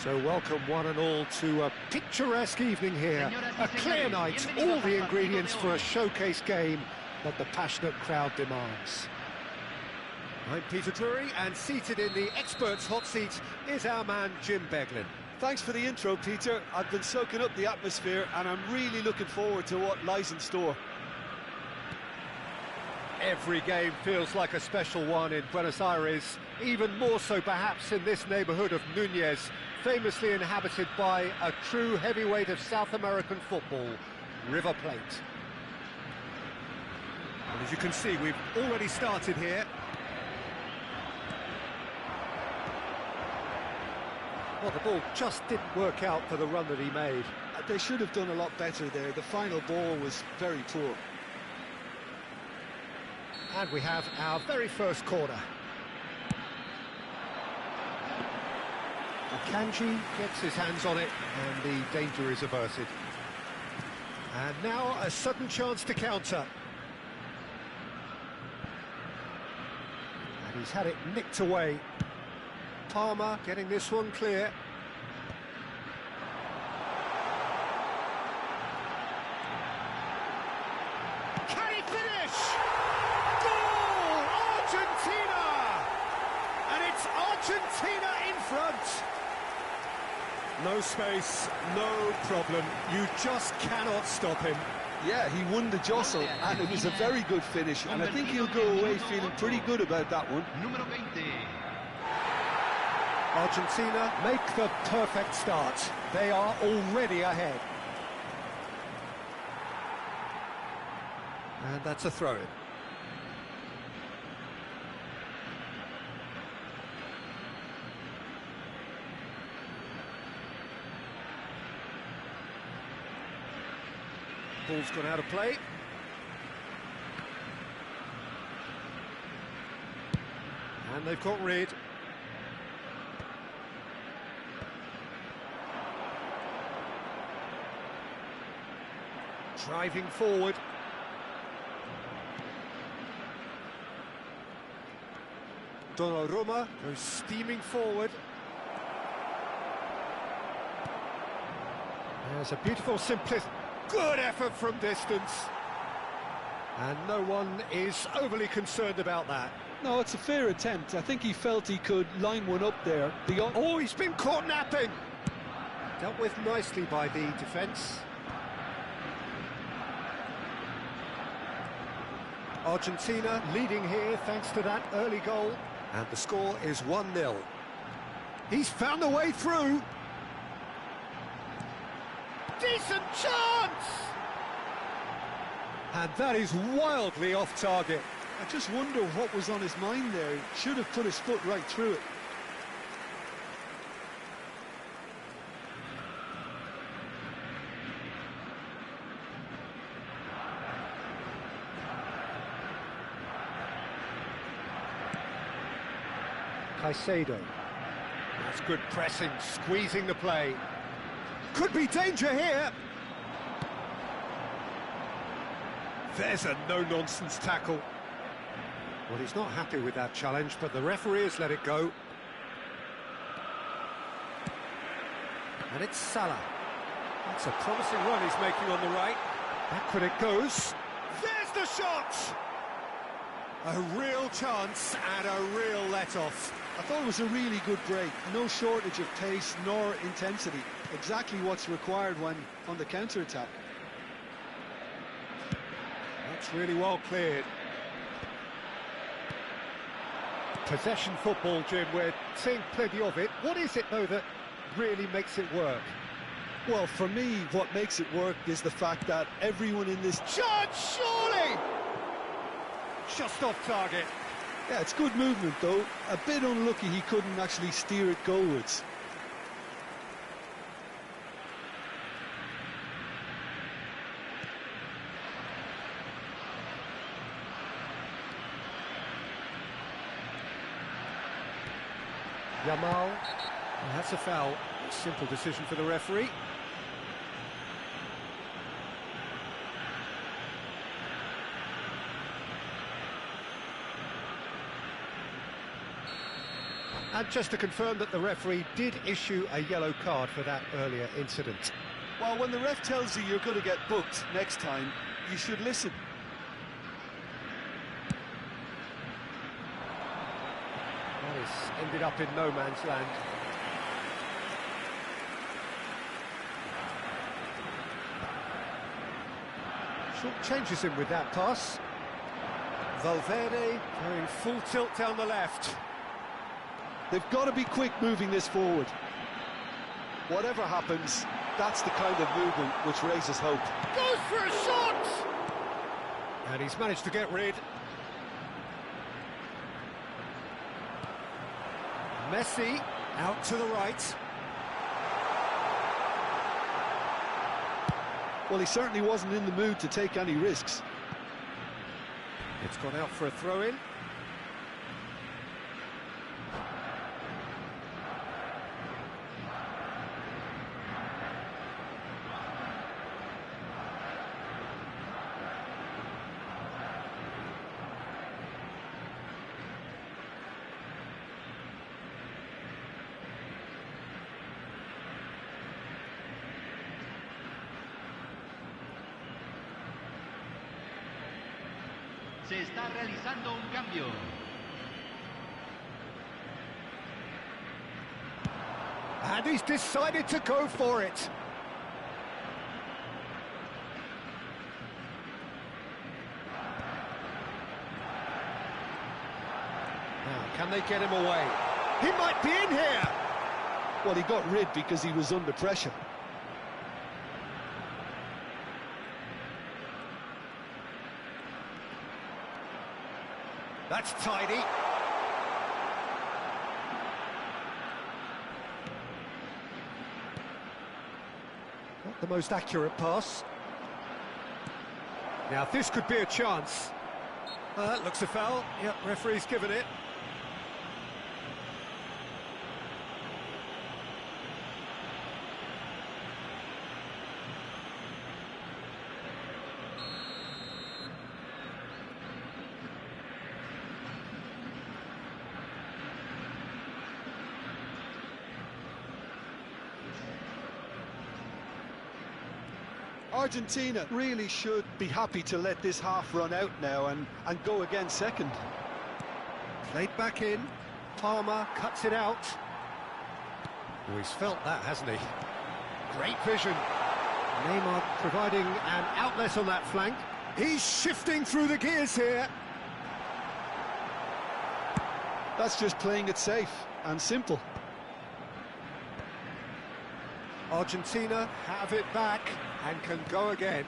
So welcome one and all to a picturesque evening here, a clear night, all the ingredients for a showcase game that the passionate crowd demands. I'm Peter Drury, and seated in the experts' hot seat is our man Jim Beglin. Thanks for the intro, Peter. I've been soaking up the atmosphere and I'm really looking forward to what lies in store. Every game feels like a special one in Buenos Aires, even more so perhaps in this neighbourhood of Núñez, famously inhabited by a true heavyweight of South American football, River Plate. And as you can see, we've already started here. Well, the ball just didn't work out for the run that he made. They should have done a lot better there. The final ball was very poor. And we have our very first corner. Akanji gets his hands on it, and the danger is averted. And now a sudden chance to counter. And he's had it nicked away. Palmer getting this one clear. Can he finish? Goal! Argentina! And it's Argentina in front. No space, no problem. You just cannot stop him. Yeah, he won the jostle, and it was a very good finish, and I think he'll go away feeling pretty good about that one. Argentina make the perfect start. They are already ahead. And that's a throw-in. Ball's gone out of play. And they've got rid. Driving forward. Donnarumma goes steaming forward. There's a beautiful simplicity. Good effort from distance. And no one is overly concerned about that. No, it's a fair attempt. I think he felt he could line one up there. Oh, he's been caught napping. Dealt with nicely by the defence. Argentina leading here thanks to that early goal. And the score is 1-0. He's found a way through. Decent chance! And that is wildly off target. I just wonder what was on his mind there. He should have put his foot right through it. Caicedo. That's good pressing, squeezing the play. Could be danger here. There's a no-nonsense tackle. Well, he's not happy with that challenge, but the referee has let it go. And it's Salah. That's a promising run he's making on the right. Backward it goes. There's the shot! A real chance and a real let-off. I thought it was a really good break. No shortage of pace nor intensity. Exactly what's required when on the counter-attack. That's really well cleared. Possession football, Jim, we're seeing plenty of it. What is it, though, that really makes it work? Well, for me, what makes it work is the fact that everyone in this... Chance, surely! Just off target. Yeah, it's good movement, though. A bit unlucky he couldn't actually steer it goalwards. Yamal, and that's a foul. Simple decision for the referee. And just to confirm that the referee did issue a yellow card for that earlier incident. Well, when the ref tells you you're going to get booked next time, you should listen. That has ended up in no man's land. Short changes him with that pass. Valverde going full tilt down the left. They've got to be quick moving this forward. Whatever happens, that's the kind of movement which raises hope. Goes for a shot! And he's managed to get rid. Messi out to the right. Well, he certainly wasn't in the mood to take any risks. It's gone out for a throw-in. Se está realizando un cambio. And he's decided to go for it. Now, can they get him away? He might be in here! Well, he got rid because he was under pressure. That's tidy. Not the most accurate pass. Now, this could be a chance. That looks a foul. Yep, referee's given it. Argentina really should be happy to let this half run out now and go again second. Played back in. Palmer cuts it out. Oh, he's felt that, hasn't he? Great vision. Neymar providing an outlet on that flank. He's shifting through the gears here. That's just playing it safe and simple. Argentina have it back and can go again.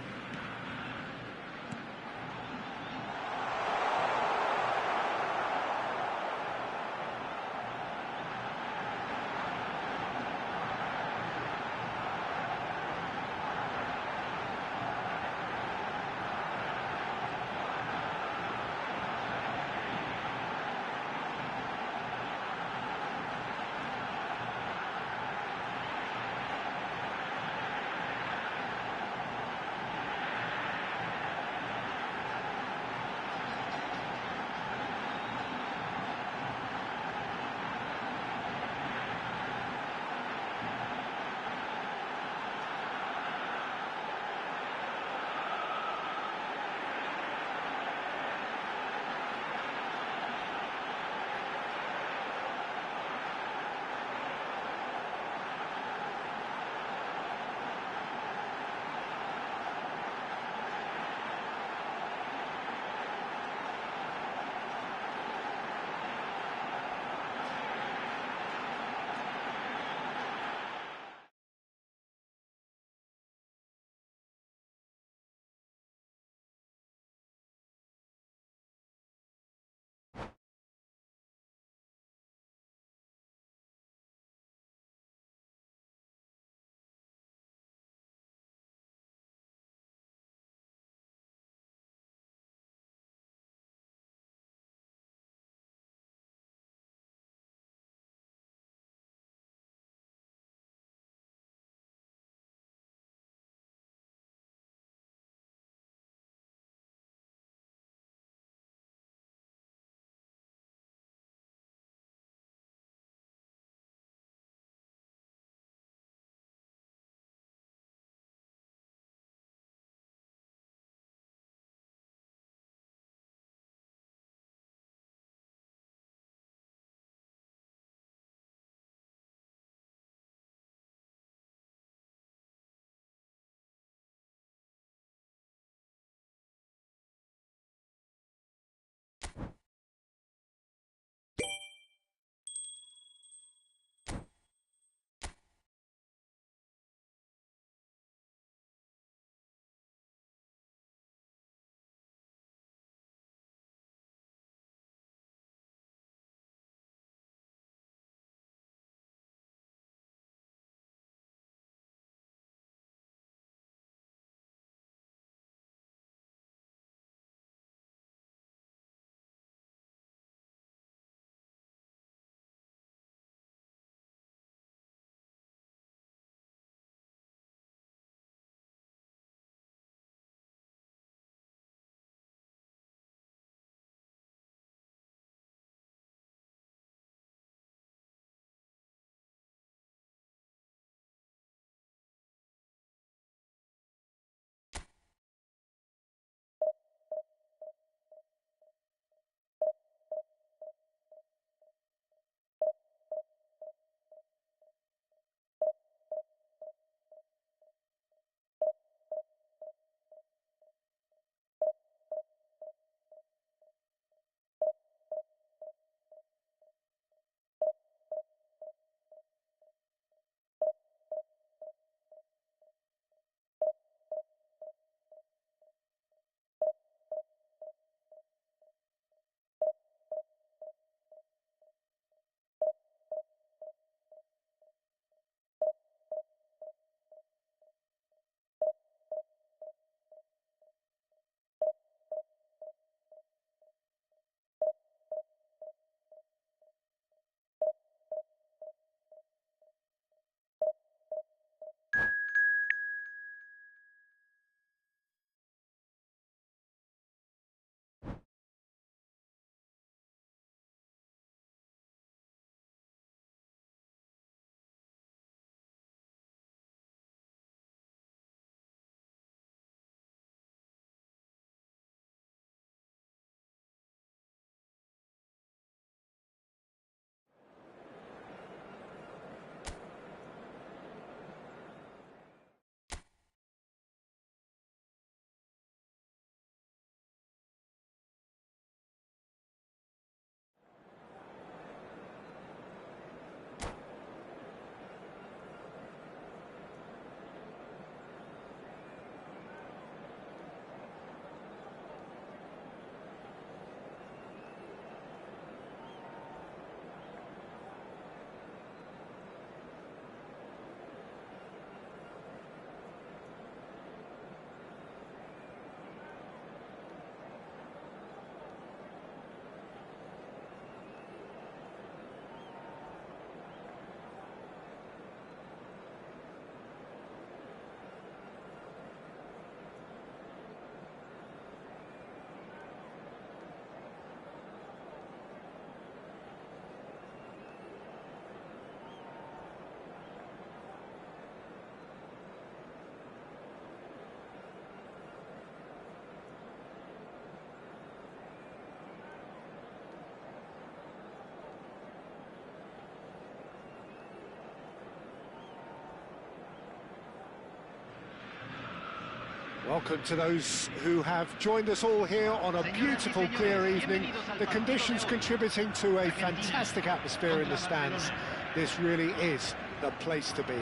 Welcome to those who have joined us all here on a beautiful, clear evening. The conditions contributing to a fantastic atmosphere in the stands. This really is the place to be.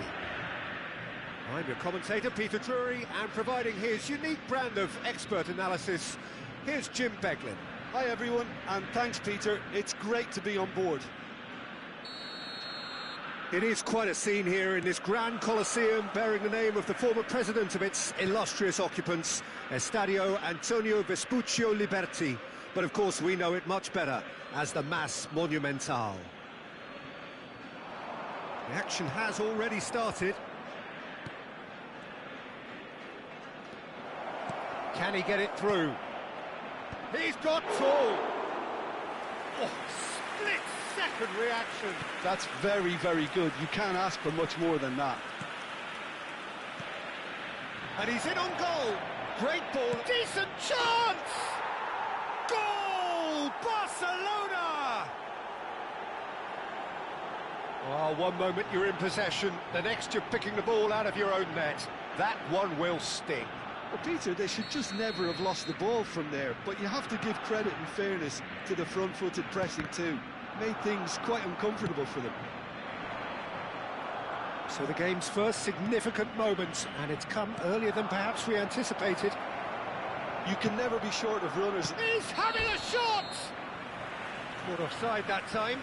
I'm your commentator, Peter Drury, and providing his unique brand of expert analysis, here's Jim Beglin. Hi everyone, and thanks Peter, it's great to be on board. It is quite a scene here in this grand Colosseum, bearing the name of the former president of its illustrious occupants, Estadio Antonio Vespuccio Liberti. But of course we know it much better as the Mas Monumental. The action has already started. Can he get it through? He's got through! Oh, split-second reaction. That's very, very good. You can't ask for much more than that. And he's in on goal. Great ball. Decent chance! Goal! Barcelona! Oh, one moment you're in possession, the next you're picking the ball out of your own net. That one will sting. Well, Peter, they should just never have lost the ball from there, but you have to give credit and fairness to the front-footed pressing too. Made things quite uncomfortable for them. So the game's first significant moment, and it's come earlier than perhaps we anticipated. You can never be short of runners. He's having a shot! Caught offside that time.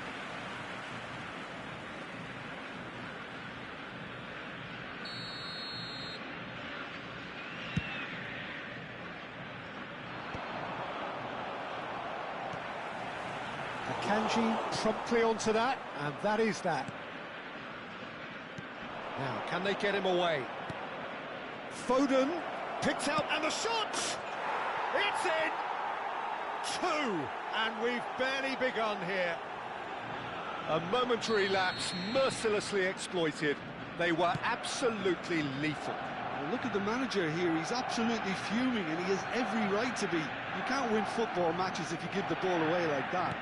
Kanji promptly onto that, and that is that. Now, can they get him away? Foden picks out, and the shot! It's in! 2, and we've barely begun here. A momentary lapse, mercilessly exploited. They were absolutely lethal. Well, look at the manager here, he's absolutely fuming, and he has every right to be. You can't win football matches if you give the ball away like that.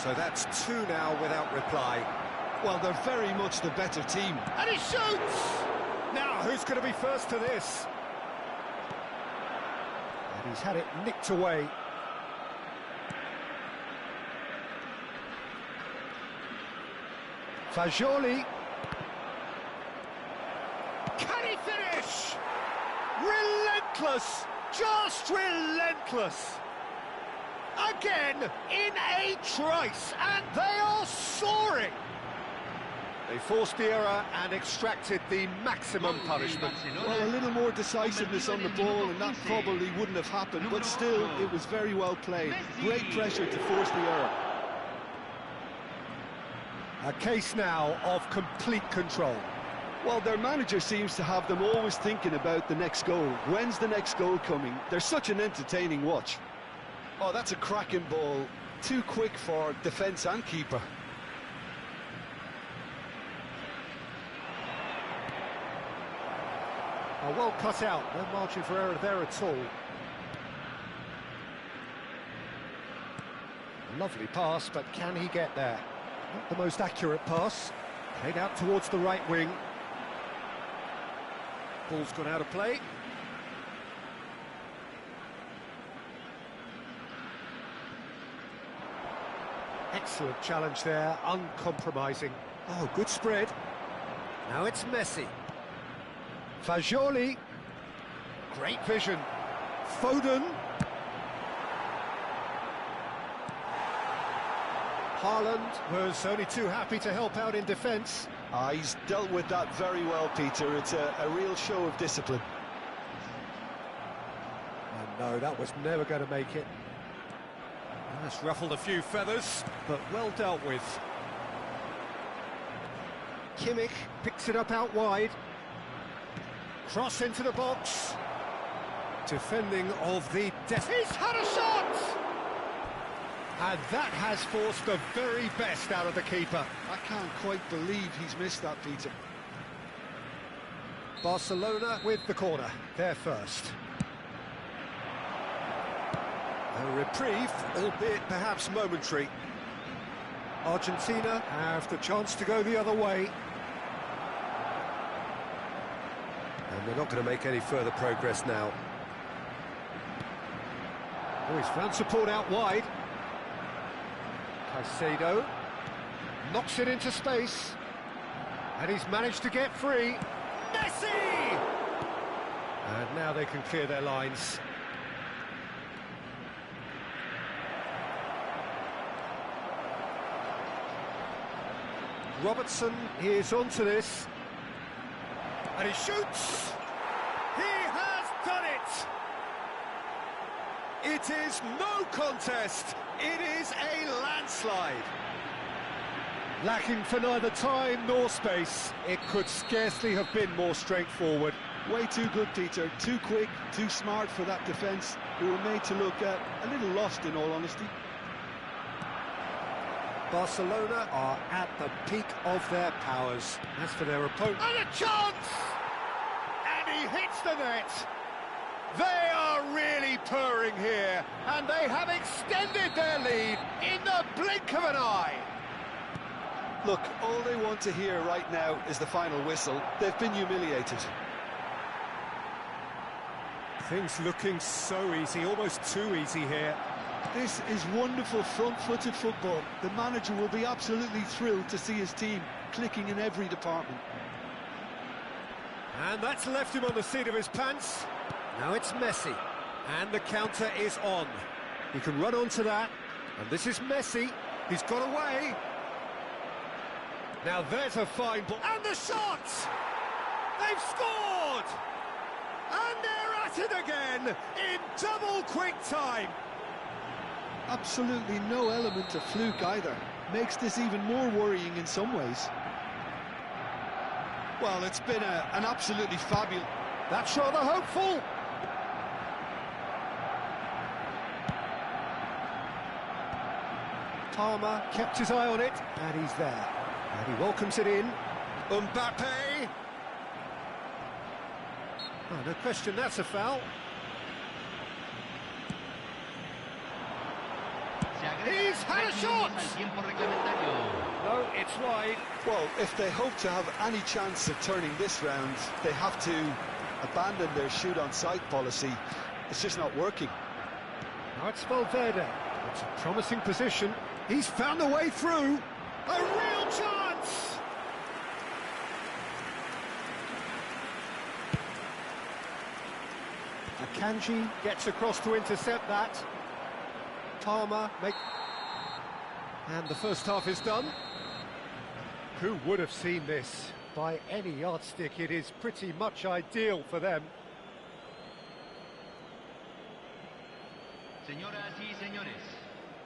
So that's 2 now without reply. Well, they're very much the better team. And he shoots! Now, who's going to be first to this? And he's had it nicked away. Fagioli. Can he finish? Relentless! Just relentless! Again, in a trice, and they are soaring! They forced the error and extracted the maximum punishment. Well, a little more decisiveness on the ball, and that probably wouldn't have happened, but still, it was very well played. Great pressure to force the error. A case now of complete control. Well, their manager seems to have them always thinking about the next goal. When's the next goal coming? They're such an entertaining watch. Oh, that's a cracking ball. Too quick for defence and keeper. Oh, well cut out. No margin for error there at all. Lovely pass, but can he get there? Not the most accurate pass. Played out towards the right wing. Ball's gone out of play. Excellent challenge there, uncompromising. Oh, good spread. Now it's Messi. Fagioli. Great vision. Foden. Haaland was only too happy to help out in defence. He's dealt with that very well, Peter. It's a real show of discipline. Oh no, that was never going to make it. That's ruffled a few feathers, but well dealt with. Kimmich picks it up out wide. Cross into the box. Defending of the he's had a shot! And that has forced the very best out of the keeper. I can't quite believe he's missed that, Peter. Barcelona with the corner, they're first. A reprieve, albeit perhaps momentary. Argentina have the chance to go the other way. And they're not going to make any further progress now. Oh, he's found support out wide. Caicedo knocks it into space. And he's managed to get free. Messi! And now they can clear their lines. Robertson is onto this. And he shoots! He has done it! It is no contest. It is a landslide. Lacking for neither time nor space. It could scarcely have been more straightforward. Way too good, Peter. Too quick, too smart for that defence, who were made to look a little lost, in all honesty. Barcelona are at the peak of their powers. As for their opponent... And a chance! And he hits the net! They are really purring here, and they have extended their lead in the blink of an eye. Look, all they want to hear right now is the final whistle. They've been humiliated. Things looking so easy, almost too easy here. This is wonderful front-footed football. The manager will be absolutely thrilled to see his team clicking in every department. And that's left him on the seat of his pants. Now it's Messi, and the counter is on. He can run onto that, and this is Messi. He's got away. Now there's a fine ball, and the shot! They've scored! And they're at it again, in double quick time. Absolutely no element of fluke either. Makes this even more worrying in some ways. Well, it's been an absolutely fabulous... That's rather hopeful. Palmer kept his eye on it, and he's there. And he welcomes it in. Mbappe! Oh, no question, that's a foul. He's had a shot! No, it's wide. Well, if they hope to have any chance of turning this round, they have to abandon their shoot-on-sight policy. It's just not working. Now it's Valverde. It's a promising position. He's found a way through. A real chance! Akanji gets across to intercept that. Palmer and the first half is done. Who would have seen this? By any yardstick, it is pretty much ideal for them. Señoras y señores,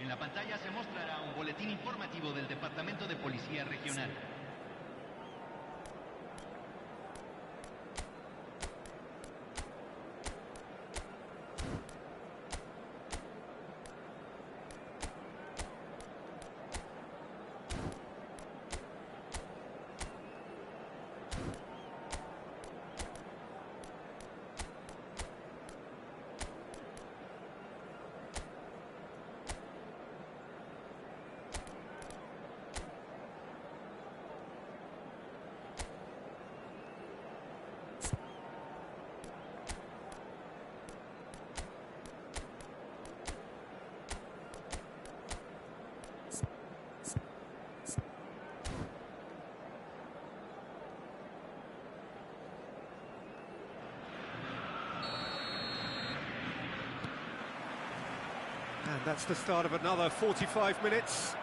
en la pantalla se mostrará un boletín informativo del Departamento de Policía Regional. And that's the start of another 45 minutes.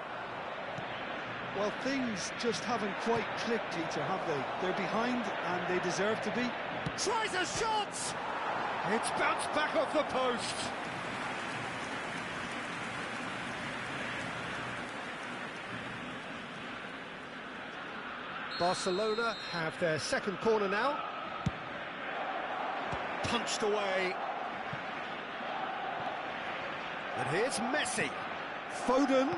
Well, things just haven't quite clicked, Peter, have they? They're behind, and they deserve to be. Tries a shot! It's bounced back off the post. Barcelona have their second corner now. Punched away. And here's Messi. Foden.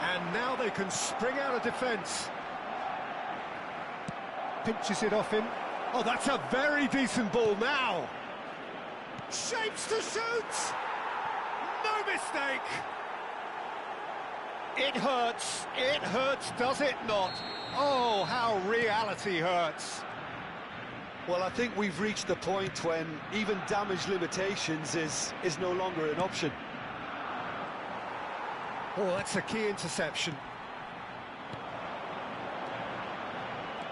And now they can spring out of defence. Pinches it off him. Oh, that's a very decent ball now. Shapes to shoot. No mistake. It hurts, does it not? Oh, how reality hurts. Well, I think we've reached the point when even damage limitations is no longer an option. Oh, that's a key interception.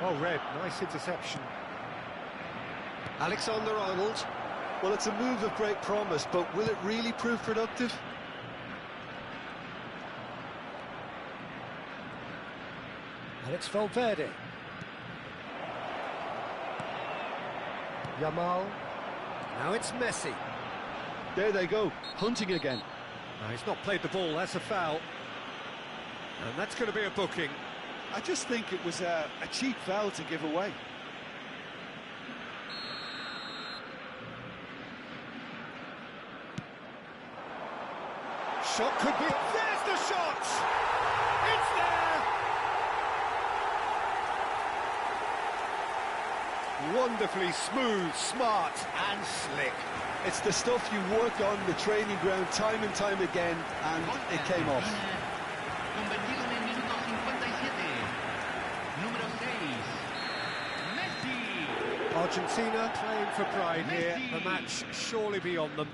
Oh, Red, nice interception. Alexander-Arnold. Well, it's a move of great promise, but will it really prove productive? And it's Valverde. Yamal. Now it's Messi. There they go, hunting again. No, he's not played the ball, that's a foul. And that's going to be a booking. I just think it was a cheap foul to give away. Shot could be... There's the shot! It's there! Wonderfully smooth, smart and slick. It's the stuff you work on the training ground time and time again, and it came off. Convertido en el minuto 57. Número 6. Messi. Argentina playing for pride here. The match surely beyond them.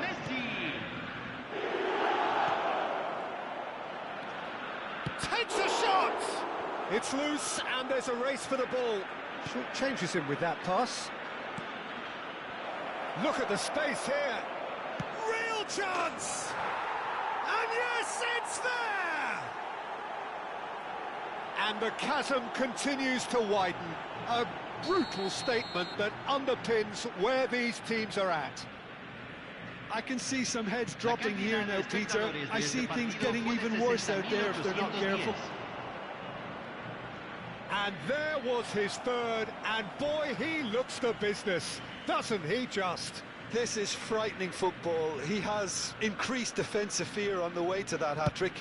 Messi. Takes a shot! It's loose and there's a race for the ball. Short changes him with that pass. Look at the space here. Real chance! And yes, it's there! And the chasm continues to widen. A brutal statement that underpins where these teams are at. I can see some heads dropping here now, Peter. I see things getting even worse out there if they're not careful. And there was his third, and boy, he looks the business, doesn't he just? This is frightening football. He has increased defensive fear on the way to that hat-trick.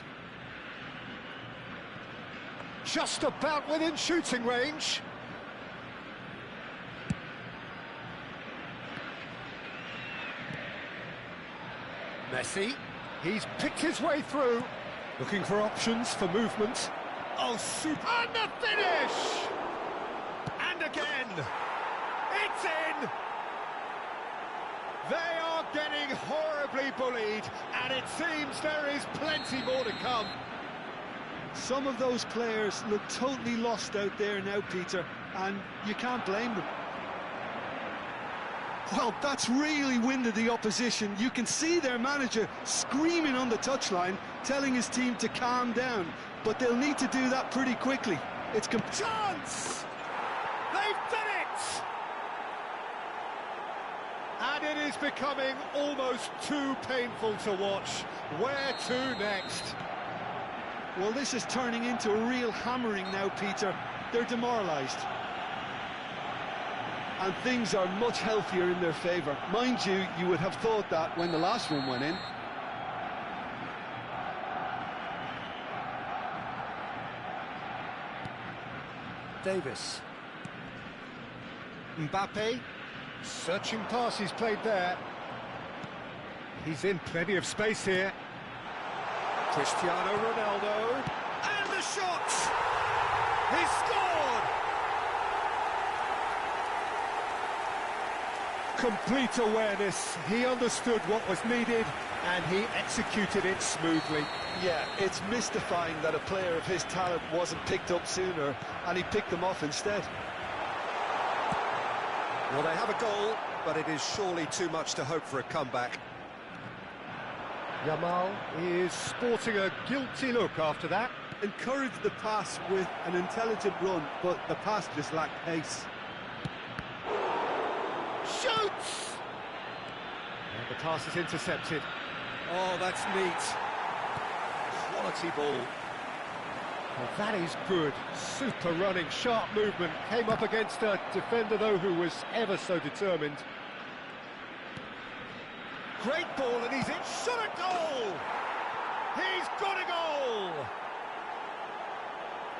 Just about within shooting range. Messi, he's picked his way through, looking for options for movement. Oh, super! And the finish! And again! It's in! They are getting horribly bullied, and it seems there is plenty more to come. Some of those players look totally lost out there now, Peter, and you can't blame them. Well, that's really winded the opposition. You can see their manager screaming on the touchline, telling his team to calm down, but they'll need to do that pretty quickly. It's chance! They've done it! And it is becoming almost too painful to watch. Where to next? Well, this is turning into a real hammering now, Peter. They're demoralised. And things are much healthier in their favour. Mind you, you would have thought that when the last one went in. Davis. Mbappe. Searching pass he's played there. He's in plenty of space here. Cristiano Ronaldo. And the shot! He scored! Complete awareness. He understood what was needed and he executed it smoothly. Yeah, it's mystifying that a player of his talent wasn't picked up sooner and he picked them off instead. Well, they have a goal, but it is surely too much to hope for a comeback. Yamal is sporting a guilty look after that. Encouraged the pass with an intelligent run, but the pass just lacked pace. Shoots! And the pass is intercepted. Oh, that's neat. Quality ball. Well, that is good. Super running, sharp movement. Came up against a defender, though, who was ever so determined. Great ball, and he's in. Shot a goal! He's got a goal!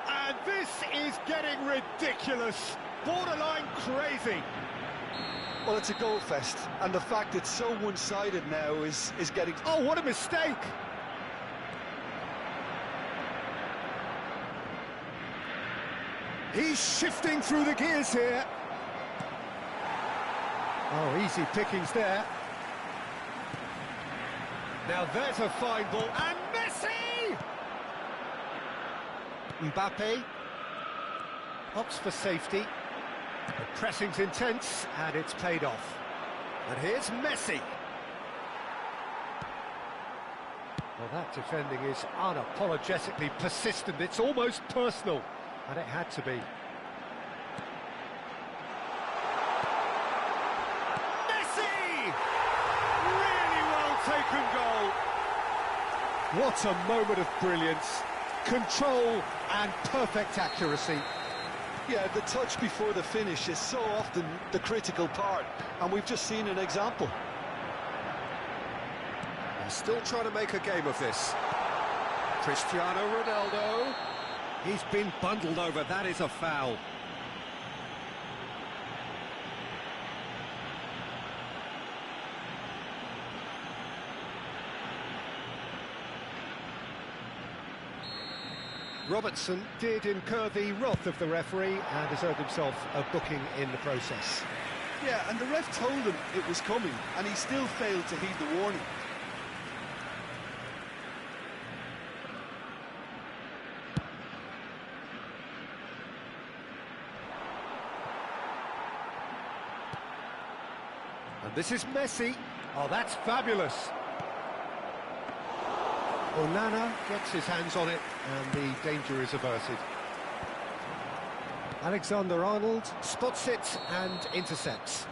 And this is getting ridiculous. Borderline crazy. Well, it's a goal fest, and the fact it's so one-sided now is getting... Oh, what a mistake! He's shifting through the gears here. Oh, easy pickings there. Now there's a fine ball, and Messi! Mbappe opts for safety. The pressing's intense, and it's paid off. And here's Messi. Well, that defending is unapologetically persistent. It's almost personal, and it had to be. Messi! Really well taken goal. What a moment of brilliance. Control and perfect accuracy. Yeah, the touch before the finish is so often the critical part, and we've just seen an example. They're still trying to make a game of this. Cristiano Ronaldo. He's been bundled over. That is a foul. Robertson did incur the wrath of the referee and deserved himself a booking in the process. Yeah, and the ref told him it was coming, and he still failed to heed the warning. And this is Messi. Oh, that's fabulous. Onana gets his hands on it, and the danger is averted. Alexander-Arnold spots it and intercepts.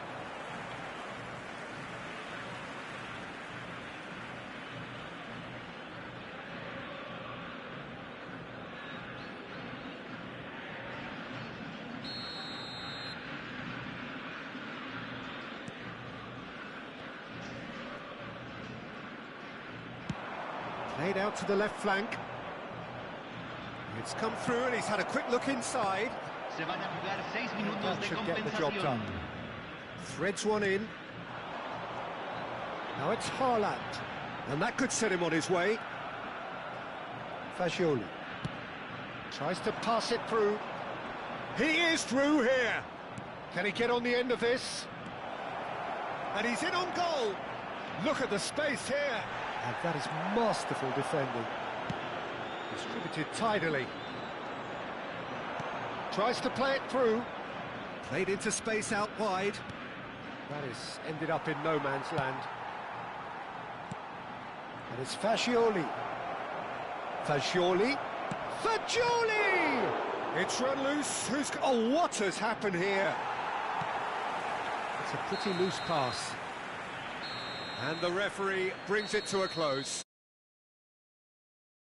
Played out to the left flank. It's come through and he's had a quick look inside. That should get the job done. Threads one in. Now it's Haaland. And that could set him on his way. Fagioli. Tries to pass it through. He is through here. Can he get on the end of this? And he's in on goal. Look at the space here. And that is masterful defending. Distributed tidily. Tries to play it through. Played into space out wide. That is ended up in no man's land. And it's Fagioli. Fagioli. Fagioli! It's run loose. Oh, what has happened here? It's a pretty loose pass. And the referee brings it to a close.